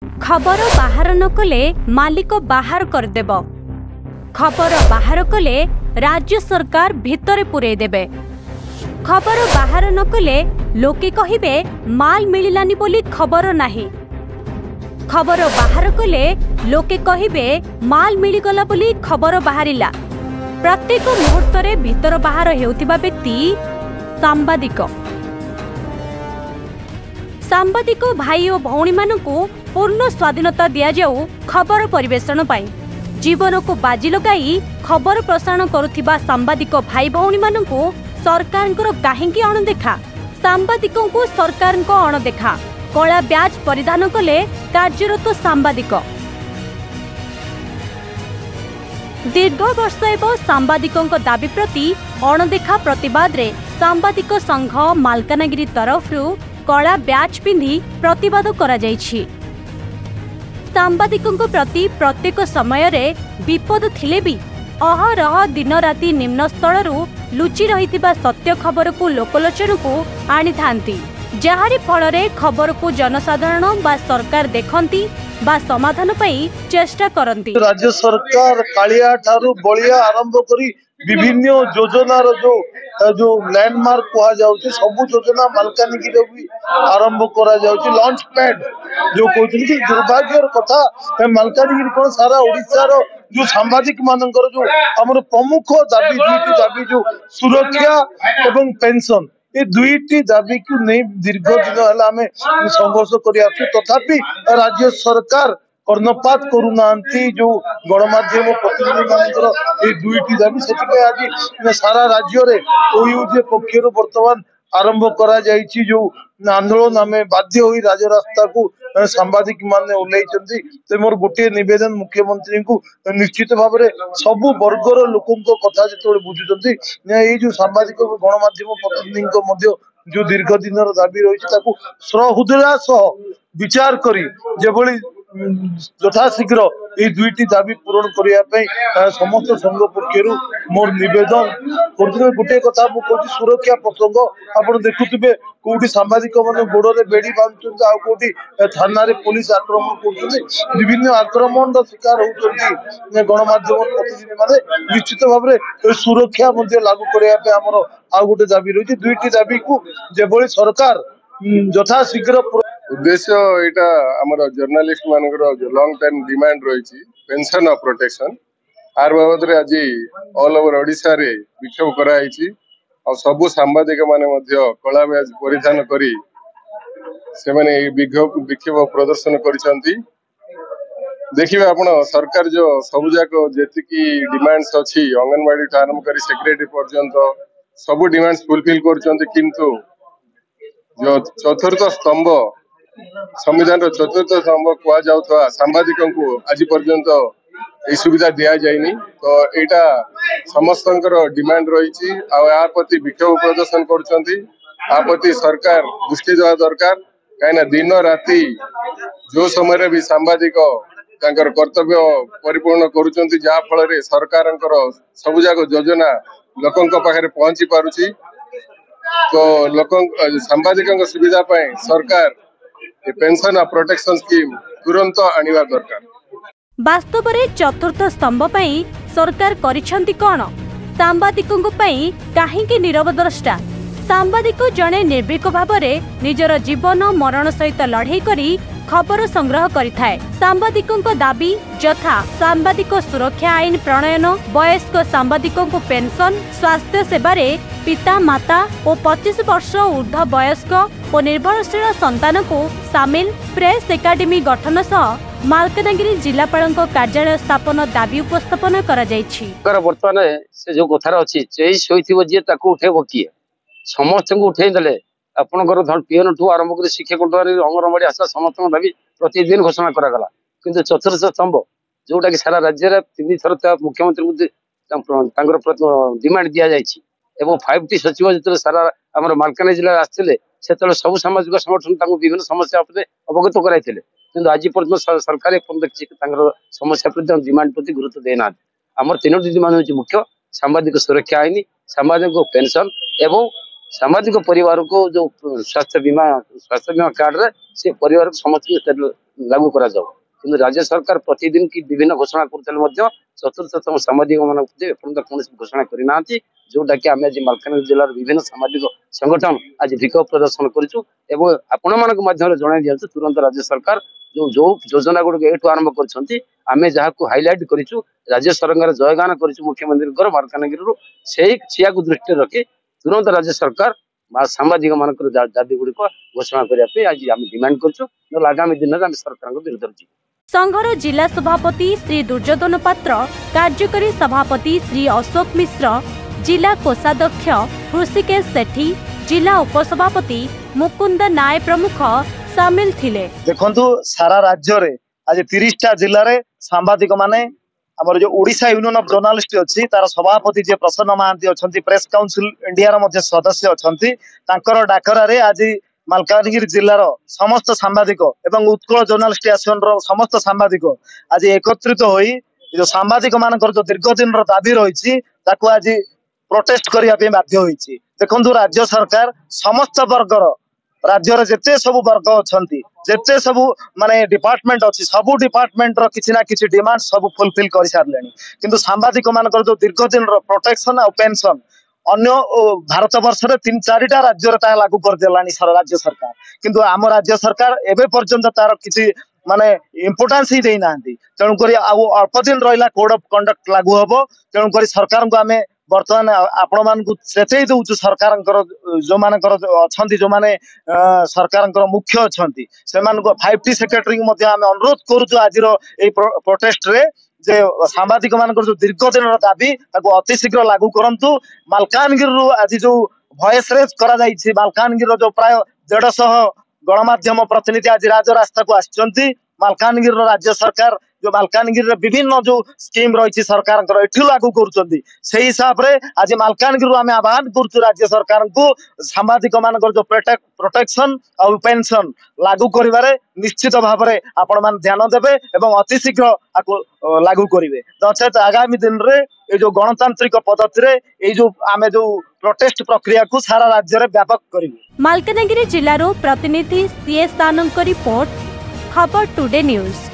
खबर बाहर न कले मालिक बाहर करदेब। खबर बाहर कले राज्य सरकार भितरे पुरे देबे। खबर बाहर न कले लोके कहिबे माल मिलिलानी बोली खबर नाही। खबर बाहर कले लोके कहिबे माल मिलिगला बोली खबर बाहरिला। प्रत्येक मुहूर्त रे भीतर बाहर हेउथिबा व्यक्ति सांबादिक। सांबादिक भाई और भौणी मानकु पूर्ण स्वाधीनता दिया जाऊ खबर परिवेषण पाई। जीवन को बाजी लगाई खबर प्रसारण करुथिबा सांबादिक भाई भौणी मानकु सरकारंकर काहेकि अणदेखा। सांबादिकंकु सरकारंक अणदेखा। कला ब्याज परिधान कले कार्यरत सांबादिक। दीर्घ वर्ष एवं सांबादिकंक दाबी प्रति अणदेखा प्रतिवाद रे सांबादिक संघ मालकानगिरी तरफरु कला ब्याज पिंधि प्रतिवाद करा जायछि। सांबादिकंक प्रति प्रत्येक समय रे विपद थिले भी अहरह दिन राति निम्न स्थलरू लुचि रहिथिबा सत्य खबर को लोकलोचन को आनी थांती, जहारी फल रे खबर को जनसाधारण बा सरकार देखंती बा समाधान पई चेष्टा करंती। राज्य सरकार कालिया ठारू बलिया आरंभ करी विभिन्न योजना जो लैंडमार्क कहा जाउछि सबु योजना मालकानगिरी भी आरंभ करा जाउछि। लॉन्च पैड जो कहते कि दुर्भाग्यर कथा मालकानगिरी कोन सारा ओडिसा रो जो सांबादिक मानकर जो हमर प्रमुख दाबी दुईटी दाबी जो सुरक्षा एवं पेंशन ये दुईटी दाबी को नहीं दीर्घ दिन है आम संघर्ष कर तथापि राज्य सरकार कर्णपात करूना जो गणमाध्यम प्रतिनिधि मानकर ये दुईटी दाबी से आज सारा राज्य रे ओयूजे पक्षर वर्तमान आरंभ करा जायछि जो आंदोलन आम बाध्य हुई राजरास्ता को सांबादिक माने ओल्लैचंती। तो मोर गोटे निवेदन मुख्यमंत्री को निश्चित भाव में सबु वर्गर लोकों कथा जो बुझुंट ये जो सांबादिक गणमाध्यम प्रतिनिधि जो दीर्घ दिन दाबी रही सहृदय सह विचार करी जेभली यथाशीघ्र ये दुईटी दाबी पूरण करने समस्त संघ पक्षर मोर निवेदन कर गोटे कथा मुझे सुरक्षा प्रसंग आप देखुवे कौटी सांबादिक मान गोड़े बेड़ी बांधुंट आ कौटी थाना पुलिस आक्रमण कर विभिन्न आक्रमण शिकार होती गणमाध्यम प्रतिनिधि माने निश्चित भाव में सुरक्षा लागू करने आमर आ गोटे दाबी रही दुईटी दाबी को जेभली सरकार यथाशीघ्र उद्देश्य यहाँ आमर जर्नालीस्ट मानकर लॉन्ग टाइम डिमांड रही पेंशन ऑफ प्रोटेक्शन आर बाबद आज ऑल ओवर ओडिशा रे विक्षोभ कराई और सबु सांबादिक माने कला ब्याज परिधान करी से माने विक्षोभ प्रदर्शन करिसंती। देखिए आपण सरकार जो सबुजाक जेतिकी डिमांड्स अच्छी अंगनवाड़ी आरंभ करी सेक्रेटरी पर्यंत सबु डिमांड्स फुलफिल करछंती, किंतु जो चतुर्थ स्तंभ संविधान चतुर्थ स्तंभ कह जाउथवा सांबादिक को आज पर्यंत ये सुविधा दिया जायनी। तो यहाँ समस्त डिमांड रही आ प्रति विक्षोभ प्रदर्शन करछंती। आ प्रति सरकार दृष्टि देवा दरकार कहीं दिन राति जो समय भी सांबादिक तांकर कर्तव्य परिपूर्ण करुछंती जहा फल सरकार सबुजाक योजना लोकों पाखे पहुंची पारुची। तो लोक सांबादिक सुविधा पाए सरकार पेंशन और प्रोटेक्शन स्कीम तुरंत आनिबा दरकार। वास्तव में चतुर्थ स्तंभ पई सरकार करिछंती कोन? सांबादिकंक पई काहेकि नीरव द्रष्टा? सांबादिक जणे निर्भीक भावरे निजर जीवन मरण सहित लड़ाई करी खबर संग्रह करिथाए। सांबादिकंक दाबी यथा सांबादिक सुरक्षा आईन प्रणयन, वयस्क सांबादिकंक पेंशन, स्वास्थ्य सेवारे पिता माता और 25 वर्ष ऊर्ध्व वयस्क और निर्भरशील संतान को सामिल, प्रेस एकाडेमी गठन सह मालकानगिरी जिलापाल कार्यालय स्थापन दाबी उपस्थापन करा जायछि। वर्तमान से जो कथार अच्छी शोथो जी उठेब किए समस्त को उठे देले आपंकर पीएन ठू आरंभ कर शिक्षक अंगनवाड़ी आशा समस्त दाबी प्रतिदिन घोषणा करागला, किंतु चतुर्थ स्तंभ जोटा कि सारा राज्य 3 थर मुख्यमंत्री डिमांड दि जाइए 5टी सचिव जो सारा आम मालकानगिरी जिले आसते से सब सामाजिक संगठन विभिन्न समस्या अवगत कराई, किंतु आज पर्यटन सरकार समस्या प्रति डिमांड प्रति गुरुत्व देना। आमर 3टी डिमांड हूँ मुख्य सांबादिक सुरक्षा आईन, सांबादिक पेंशन एवं सामाजिक परिवार को जो स्वास्थ्य बीमा कार्ड रे से परिवार समस्त लागू करा जाओ किंतु राज्य सरकार प्रतिदिन की विभिन्न घोषणा करते चतुर्थतम सामाजिक मान कौन घोषणा करना जोटा कि आम आज मालकानगिरी जिलार विभिन्न सामाजिक संगठन आज विक्षोभ प्रदर्शन करूँ आपण मान जन दिखाँ तुरंत राज्य सरकार जो जो योजना गुड़ एठू आरंभ करें जहाँ हाइलाइट करूँ राज्य सरकार जयगान कर मुख्यमंत्री मालकानगिरी से चिया को दृष्टि रखी तुरंत राज्य सरकार सामाजिक मान दाबी गुड़िक घोषणा करने आज आम डिमांड करूँ आगामी दिन में सरकार विरुद्ध संघर जिला सभापति श्री दुर्योधन पात्र, कार्यकारी सभापति श्री अशोक मिश्र, जिला कोषाध्यक्ष हृषिकेश सेठी, जिला उपसभापति मुकुंद नाय प्रमुख सामिल थिले। देखंतु सारा राज्य रे आज 30टा जिल्ला रे सांबादिक माने हमर जो ओडिशा यूनियन ऑफ जर्नलिस्ट अछि तार सभापति जे प्रसन्न महांती अछंती प्रेस काउंसिल इंडिया रो मध्ये सदस्य अछंती तांकर डाकरा रे आज मालकानगिरी जिल्लार समस्त सांबादिक एवं उत्कल जर्नलिस्ट एसोसिएशन रो समस्त सांबादिक आज एकत्रित होई जो सांबादिक मानकर जो दीर्घ दिन रो दाबी रहिछि ताकू आज प्रोटेस्ट करिया पे बाध्य होइछि। देखंतु राज्य सरकार समस्त वर्गर राज्य रे जेते सब वर्ग अछंती जेते सब माने डिपार्टमेंट अछि सब डिपार्टमेंट रो किछि ना किछि डिमांड सब फुलफिल करि सारलेनी किंतु सांबादिक मानकर जो दीर्घ दिन रो प्रोटेक्शन और पेंशन अन्य भारत वर्ष रे 3-4टा राज्य रे लागू कर देलानी राज्य सरकार किंतु आम राज्य सरकार एबे पर्यंत तार किछि माने इंपोर्टेंस ही देना तेणु करी अल्प दिन रहा कोड ऑफ कंडक्ट लागू हम तेणु करी सरकार को आम बर्तमान आपण मान चेतई दउछु सरकार जो मानकर अछंती जो माने सरकार मुख्य अछंती से 5T सेक्रेटरी को आम अनुरोध करूछु आज प्रोटेस्ट रे जे सांबादिक मानकर जो दीर्घ दिन दाबी ताको अति शीघ्र लागू करंतु मालकानगिरी आज जो वॉइस रेज करा जायछि मालकानगिरी जो प्राय 150 गणमाध्यम प्रतिनिधि आज राजरास्ता को आछंती मालकानगिरी राज्य सरकार जो मालकानगिरी विभिन्न जो स्कीम रही सरकार एठू लागू करुँच से हिसाब रे आज मालकानगिरी आम आह्वान करुँ राज्य सरकार को सांबादिक मानकर जो प्रोटेक्शन और पेंशन लागू करिवारे निश्चित भाव में आपण मान ध्यान देवे एवं अति शीघ्र लागू करेंगे नचेत आगामी दिन रे ये जो गणतांत्रिक पद्धति रे ये जो आम जो प्रोटेस्ट प्रक्रिया को सारा राज्य रे व्यापक करिवु। मालकानगिरी जिल्लारो प्रतिनिधि सीएस दानंक रिपोर्ट खबर टुडे न्यूज।